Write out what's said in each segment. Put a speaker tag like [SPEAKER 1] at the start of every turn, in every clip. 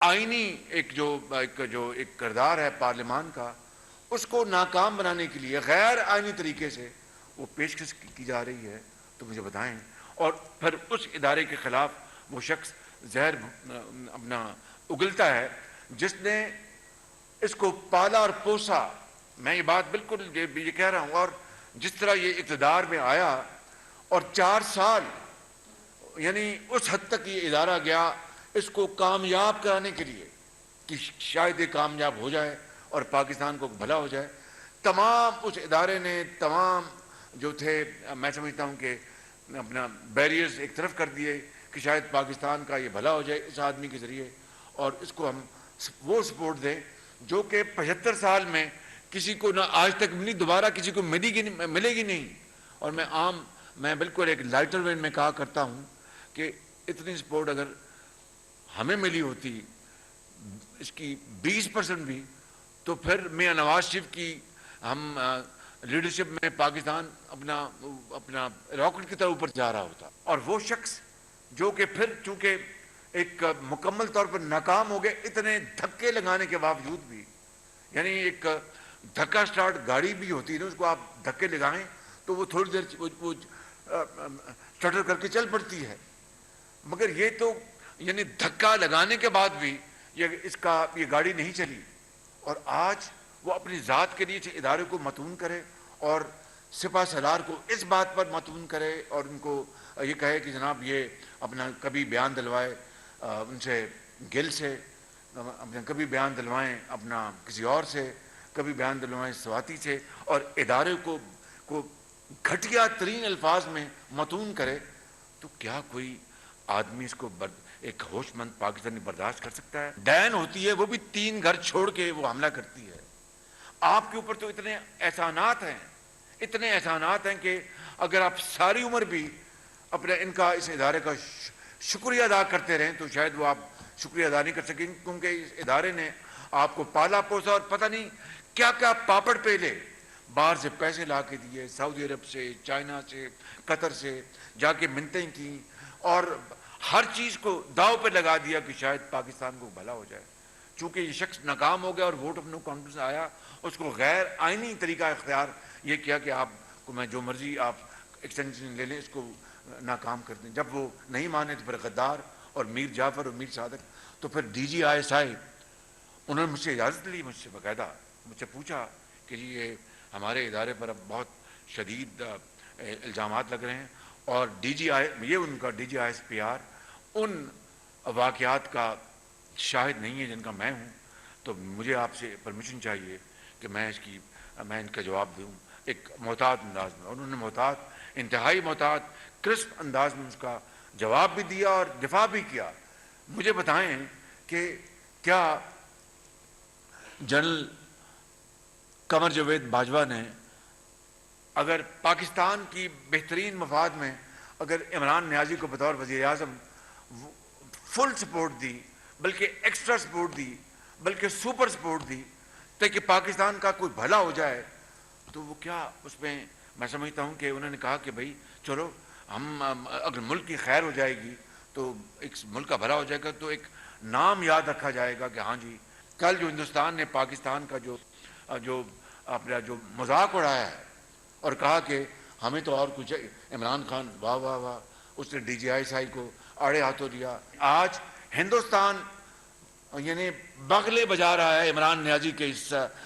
[SPEAKER 1] آئینی ایک کردار ہے پارلیمان کا، اس کو ناکام بنانے کے لیے غیر آئینی طریقے سے وہ پیشکش کی جا رہی ہے، تو مجھے بتائیں۔ اور پھر اس ادارے کے خلاف وہ شخص زہر اپنا اگلتا ہے جس نے اس کو پالا اور پوسا۔ میں یہ بات بالکل یہ کہہ رہا ہوں، اور جس طرح یہ اقتدار میں آیا اور 4 سال یعنی اس حد تک یہ ادارہ گیا اس کو کامیاب کرانے کے لیے کہ شاید یہ کامیاب ہو جائے اور پاکستان کو بھلا ہو جائے۔ تمام اس ادارے نے تمام جو تھے، میں سمجھتا ہوں کہ اپنا بیریئرز ایک طرف کر دیے کہ شاید پاکستان کا یہ بھلا ہو جائے اس آدمی کے ذریعے، اور اس کو ہم وہ سپورٹ دیں جو کہ 75 سال میں کسی کو نہ آج تک ملی، دوبارہ کسی کو ملے گی نہیں۔ اور میں بالکل ایک لائٹر وین میں کہا کرتا ہوں کہ اتنی سپورٹ اگر ہمیں ملی ہوتی اس کی 20% بھی، تو پھر میاں نواز شریف کی ہم لیڈرشپ میں پاکستان اپنا راکٹ کی طرح اوپر جا رہا ہوتا۔ اور وہ شخص جو کہ پھر چونکہ ایک مکمل طور پر ناکام ہو گئے، اتنے دھکے لگانے کے باوجود بھی، یعنی ایک دھکا سٹارٹ گاڑی بھی ہوتی ہے نا، اس کو آپ دھکے لگائیں تو وہ تھوڑی دیر وہ سٹر کر کے چل پڑتی ہے، مگر یہ تو یعنی دھکا لگانے کے بعد بھی یہ گاڑی نہیں چلی۔ اور آج وہ اپنی ذات کے لیے ادارے کو متون کرے اور سپہ سالار کو اس بات پر متون کرے اور ان کو یہ کہے کہ جناب یہ اپنا کبھی بیان دلوائے ان سے گل سے، اپنا کبھی بیان دلوائیں اپنا کسی اور سے، کبھی بیان دلوائیں سواتی سے، اور ادارے کو گھٹیا ترین الفاظ میں متون کرے، تو کیا کوئی آدمی اس کو ایک ہوش مند پاکستانی برداشت کر سکتا ہے؟ ڈین ہوتی ہے وہ بھی 3 گھر چھوڑ کے وہ حملہ کرتی ہے۔ آپ کے اوپر تو اتنے احسانات ہیں کہ اگر آپ ساری عمر بھی اس ادارے کا شکریہ ادا کرتے رہیں تو شاید وہ آپ شکریہ ادا نہیں کر سکیں، کیونکہ اس ادارے نے آپ کو پالا پوسا اور پتہ نہیں کیا کیا پاپڑ پیلے، باہر سے پیسے لا کے دیے، سعودی عرب سے، چائنا سے، قطر سے جا کے منتیں کی، اور ہر چیز کو داؤ پہ لگا دیا کہ شاید پاکستان کو بھلا ہو جائے۔ چونکہ یہ شخص ناکام ہو گیا اور ووٹ آف نو کانفیڈنس آیا، اس کو غیر آئینی طریقہ اختیار یہ کیا کہ آپ کو میں جو مرضی آپ ایکسٹینشن لے لیں، اس کو ناکام کر دیں۔ جب وہ نہیں مانے تو پھر غدار اور میر جعفر اور میر صادق، تو پھر DGI انہوں نے مجھ سے اجازت لی، مجھ سے باقاعدہ مجھ سے پوچھا کہ جی یہ ہمارے ادارے پر اب بہت شدید الزامات لگ رہے ہیں، اور یہ ان کا DGI ان واقعات کا شاہد نہیں ہے جن کا میں ہوں، تو مجھے آپ سے پرمیشن چاہیے کہ میں ان کا جواب دوں ایک محتاط انداز میں۔ انہوں نے انتہائی محتاط کرسپ انداز میں اس کا جواب بھی دیا اور دفاع بھی کیا۔ مجھے بتائیں کہ کیا جنرل قمر جاوید باجوہ نے اگر پاکستان کی بہترین مفاد میں اگر عمران نیازی کو بطور وزیر اعظم فل سپورٹ دی، بلکہ ایکسٹرا سپورٹ دی، بلکہ سپر سپورٹ دی تاکہ پاکستان کا کوئی بھلا ہو جائے، تو وہ کیا اس میں سمجھتا ہوں کہ انہوں نے کہا کہ بھائی چلو ہم اگر ملک کی خیر ہو جائے گی تو ایک ملک کا بھلا ہو جائے گا، تو ایک نام یاد رکھا جائے گا کہ ہاں جی کل جو ہندوستان نے پاکستان کا جو مذاق اڑایا ہے اور کہا کہ ہمیں تو اور کچھ، عمران خان واہ واہ واہ، اس نے DGI کو آڑے ہاتھوں دیا۔ آج ہندوستان یعنی بغلے بجا رہا ہے عمران نیازی کے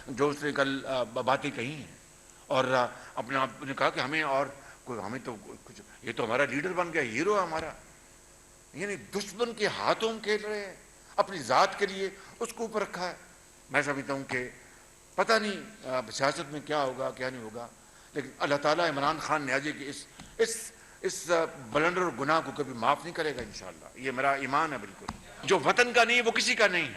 [SPEAKER 1] جو اس نے کل باتیں کہی ہیں، اور آپ نے کہا کہ ہمیں تو کچھ، یہ تو ہمارا لیڈر بن گیا، ہیرو ہے ہمارا، یعنی دشمن کے ہاتھوں کھیل رہے ہیں، اپنی ذات کے لیے اس کو اوپر رکھا ہے۔ میں سمجھتا ہوں کہ پتہ نہیں سیاست میں کیا ہوگا کیا نہیں ہوگا، لیکن اللہ تعالیٰ عمران خان نیازی کی اس بلنڈر اور گناہ کو کبھی معاف نہیں کرے گا انشاءاللہ، یہ میرا ایمان ہے بالکل۔ جو وطن کا نہیں وہ کسی کا نہیں ہے۔